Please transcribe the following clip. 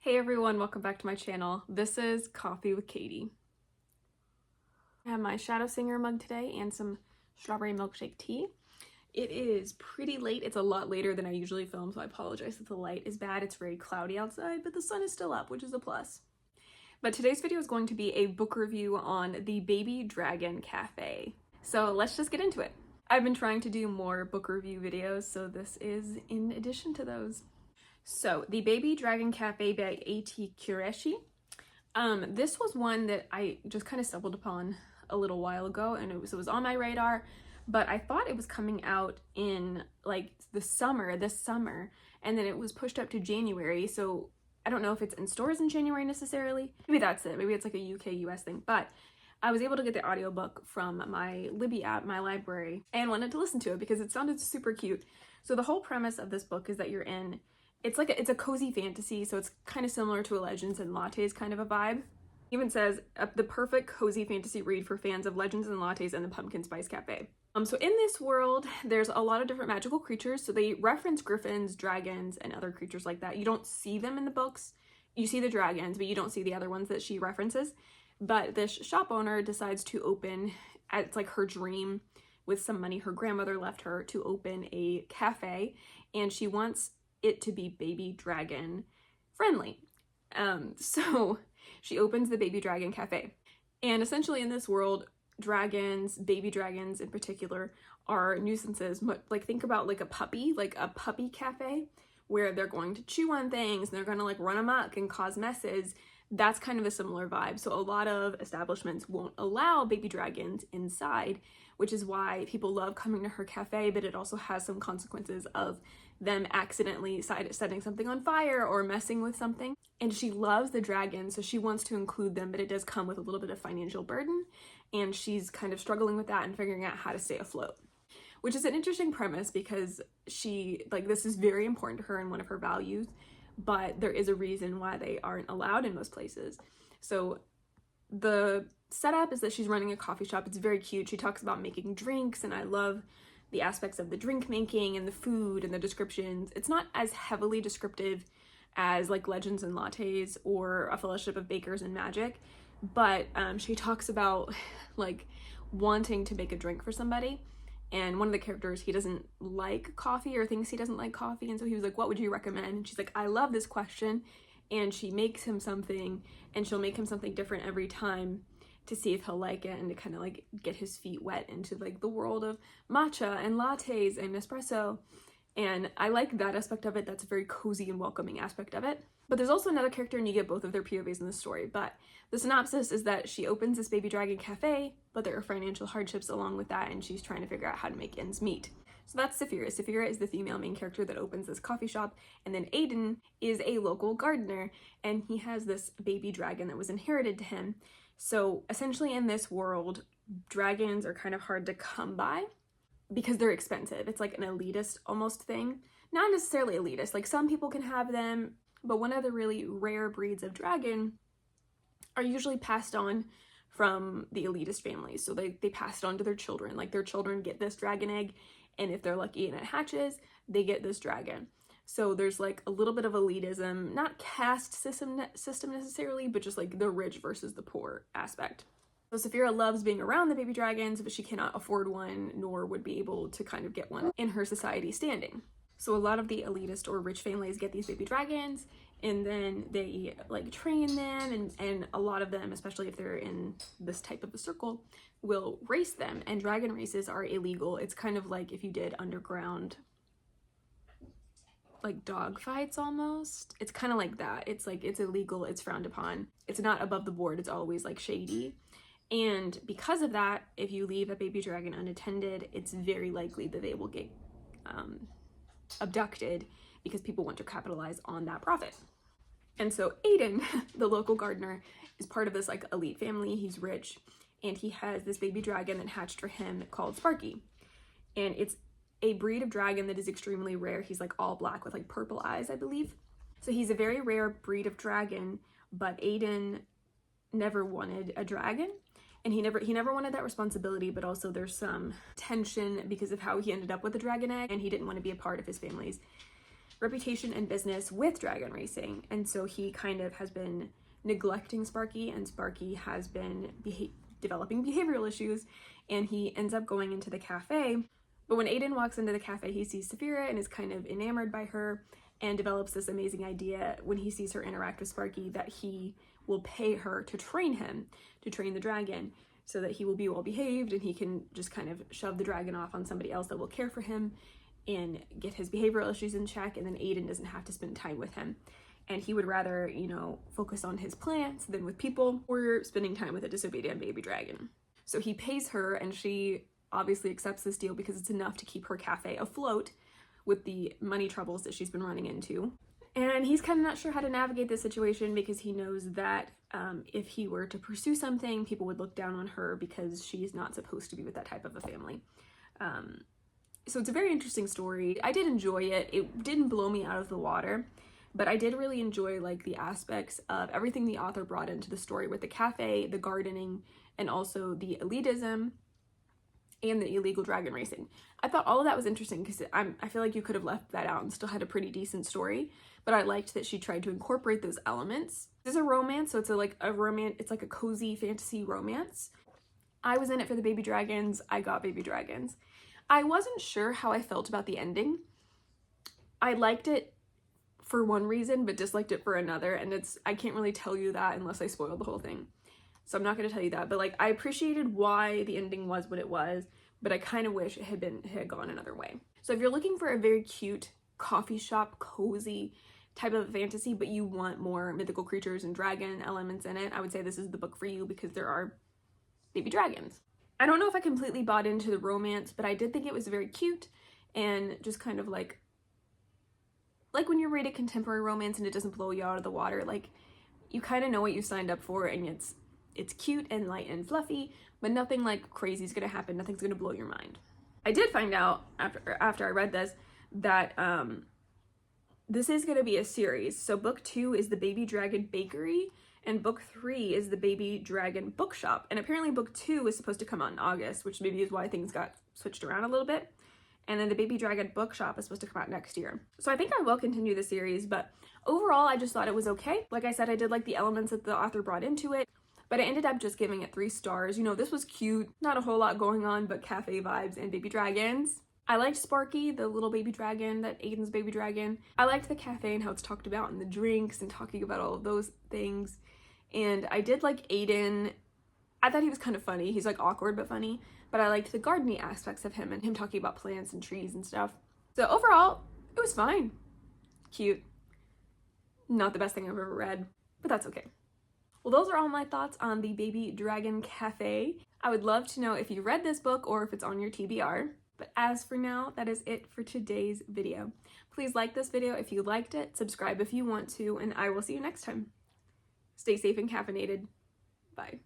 Hey everyone, welcome back to my channel. This is Coffee with Katie. I have my Shadow Singer mug today and some strawberry milkshake tea. It is pretty late. It's a lot later than I usually film, so I apologize if the light is bad. It's very cloudy outside, but the sun is still up, which is a plus. But today's video is going to be a book review on the Baby Dragon Cafe. So let's just get into it. I've been trying to do more book review videos, so this is in addition to those. So, The Baby Dragon Cafe by A.T. Qureshi. This was one that I just kind of stumbled upon a little while ago, and it was on my radar, but I thought it was coming out in like this summer, and then it was pushed up to January, so I don't know if it's in stores in January necessarily. Maybe that's it. Maybe it's like a UK-US thing, but I was able to get the audiobook from my Libby app, my library, and wanted to listen to it because it sounded super cute. So the whole premise of this book is that you're in it's a cozy fantasy, so it's kind of similar to a Legends and Lattes kind of a vibe. It even says the perfect cozy fantasy read for fans of Legends and Lattes and the Pumpkin Spice Cafe. So in this world, there's a lot of different magical creatures. So they reference griffins, dragons, and other creatures like that. You don't see them in the books. You see the dragons, but you don't see the other ones that she references. But this shop owner decides to open, it's like her dream with some money her grandmother left her, to open a cafe, and she wants it to be baby dragon friendly. So she opens the Baby Dragon Cafe. And essentially in this world, dragons, baby dragons in particular, are nuisances. Like think about like a puppy cafe, where they're going to chew on things and they're going to like run amok and cause messes. That's kind of a similar vibe. So a lot of establishments won't allow baby dragons inside, which is why people love coming to her cafe, but it also has some consequences of them accidentally setting something on fire or messing with something. And she loves the dragons, so she wants to include them, but it does come with a little bit of financial burden, and she's kind of struggling with that and figuring out how to stay afloat. Which is an interesting premise because this is very important to her and one of her values, but there is a reason why they aren't allowed in most places. So the setup is that she's running a coffee shop. It's very cute. She talks about making drinks, and I love the aspects of the drink making and the food and the descriptions. It's not as heavily descriptive as like Legends and Lattes or A Fellowship of Bakers and Magic, but she talks about like wanting to make a drink for somebody. And one of the characters, he doesn't like coffee or thinks he doesn't like coffee. And so he was like, what would you recommend? And she's like, I love this question. And she makes him something, and she'll make him something different every time to see if he'll like it and to kind of like get his feet wet into like the world of matcha and lattes and espresso. And I like that aspect of it. That's a very cozy and welcoming aspect of it. But there's also another character, and you get both of their POVs in the story. But the synopsis is that she opens this Baby Dragon Cafe, but there are financial hardships along with that, and she's trying to figure out how to make ends meet. So that's Saphira. Saphira is the female main character that opens this coffee shop, and then Aiden is a local gardener, and he has this baby dragon that was inherited to him. So essentially in this world, dragons are kind of hard to come by because they're expensive. It's like an elitist almost thing. Not necessarily elitist, like some people can have them, but one of the really rare breeds of dragon are usually passed on from the elitist families. So they pass it on to their children. Like their children get this dragon egg, and if they're lucky and it hatches, they get this dragon. So there's like a little bit of elitism, not caste system necessarily, but just like the rich versus the poor aspect. So Saphira loves being around the baby dragons, but she cannot afford one, nor would be able to kind of get one in her society standing. So a lot of the elitist or rich families get these baby dragons, and then they like train them, and a lot of them, especially if they're in this type of a circle, will race them. And dragon races are illegal. It's kind of like if you did underground like dog fights almost. It's kind of like that. It's like it's illegal, it's frowned upon. It's not above the board, it's always like shady. And because of that, if you leave a baby dragon unattended, it's very likely that they will get abducted because people want to capitalize on that profit. And so Aiden, the local gardener, is part of this like elite family. He's rich, and he has this baby dragon that hatched for him called Sparky. And it's a breed of dragon that is extremely rare. He's like all black with like purple eyes, I believe. So he's a very rare breed of dragon, but Aiden never wanted a dragon, and he never wanted that responsibility, but also there's some tension because of how he ended up with the dragon egg, and he didn't want to be a part of his family's reputation and business with dragon racing, and so he kind of has been neglecting Sparky, and Sparky has been developing behavioral issues, and he ends up going into the cafe. But when Aiden walks into the cafe, he sees Saphira and is kind of enamored by her, and develops this amazing idea when he sees her interact with Sparky that he will pay her to train him, to train the dragon, so that he will be well behaved and he can just kind of shove the dragon off on somebody else that will care for him and get his behavioral issues in check, and then Aiden doesn't have to spend time with him. And he would rather, you know, focus on his plants than with people or spending time with a disobedient baby dragon. So he pays her, and she obviously accepts this deal because it's enough to keep her cafe afloat with the money troubles that she's been running into. And he's kind of not sure how to navigate this situation because he knows that if he were to pursue something, people would look down on her because she's not supposed to be with that type of a family. So it's a very interesting story. I did enjoy it. It didn't blow me out of the water, but I did really enjoy like the aspects of everything the author brought into the story with the cafe, the gardening, and also the elitism and the illegal dragon racing. I thought all of that was interesting because I feel like you could have left that out and still had a pretty decent story, but I liked that she tried to incorporate those elements. This is a romance, so it's like a cozy fantasy romance. I was in it for the baby dragons. I got baby dragons. I wasn't sure how I felt about the ending. I liked it for one reason, but disliked it for another, and I can't really tell you that unless I spoil the whole thing. So I'm not going to tell you that, but like I appreciated why the ending was what it was, but I kind of wish it had gone another way. So if you're looking for a very cute coffee shop, cozy type of fantasy, but you want more mythical creatures and dragon elements in it, I would say this is the book for you because there are baby dragons. I don't know if I completely bought into the romance, but I did think it was very cute and just kind of like when you read a contemporary romance and it doesn't blow you out of the water, like you kind of know what you signed up for, and it's cute and light and fluffy, but nothing like crazy is gonna happen. Nothing's gonna blow your mind. I did find out after I read this that this is gonna be a series. So book 2 is the Baby Dragon Bakery, and book 3 is the Baby Dragon Bookshop. And apparently book 2 is supposed to come out in August, which maybe is why things got switched around a little bit. And then the Baby Dragon Bookshop is supposed to come out next year. So I think I will continue the series, but overall I just thought it was okay. Like I said, I did like the elements that the author brought into it, but I ended up just giving it 3 stars. You know, this was cute, not a whole lot going on, but cafe vibes and baby dragons. I liked Sparky, the little baby dragon, that Aiden's baby dragon. I liked the cafe and how it's talked about in the drinks and talking about all of those things. And I did like Aiden. I thought he was kind of funny. He's like awkward but funny. But I liked the gardening aspects of him and him talking about plants and trees and stuff. So overall, it was fine. Cute. Not the best thing I've ever read, but that's okay. Well, those are all my thoughts on the Baby Dragon Cafe. I would love to know if you read this book or if it's on your TBR. But as for now, that is it for today's video. Please like this video if you liked it, subscribe if you want to, and I will see you next time. Stay safe and caffeinated. Bye.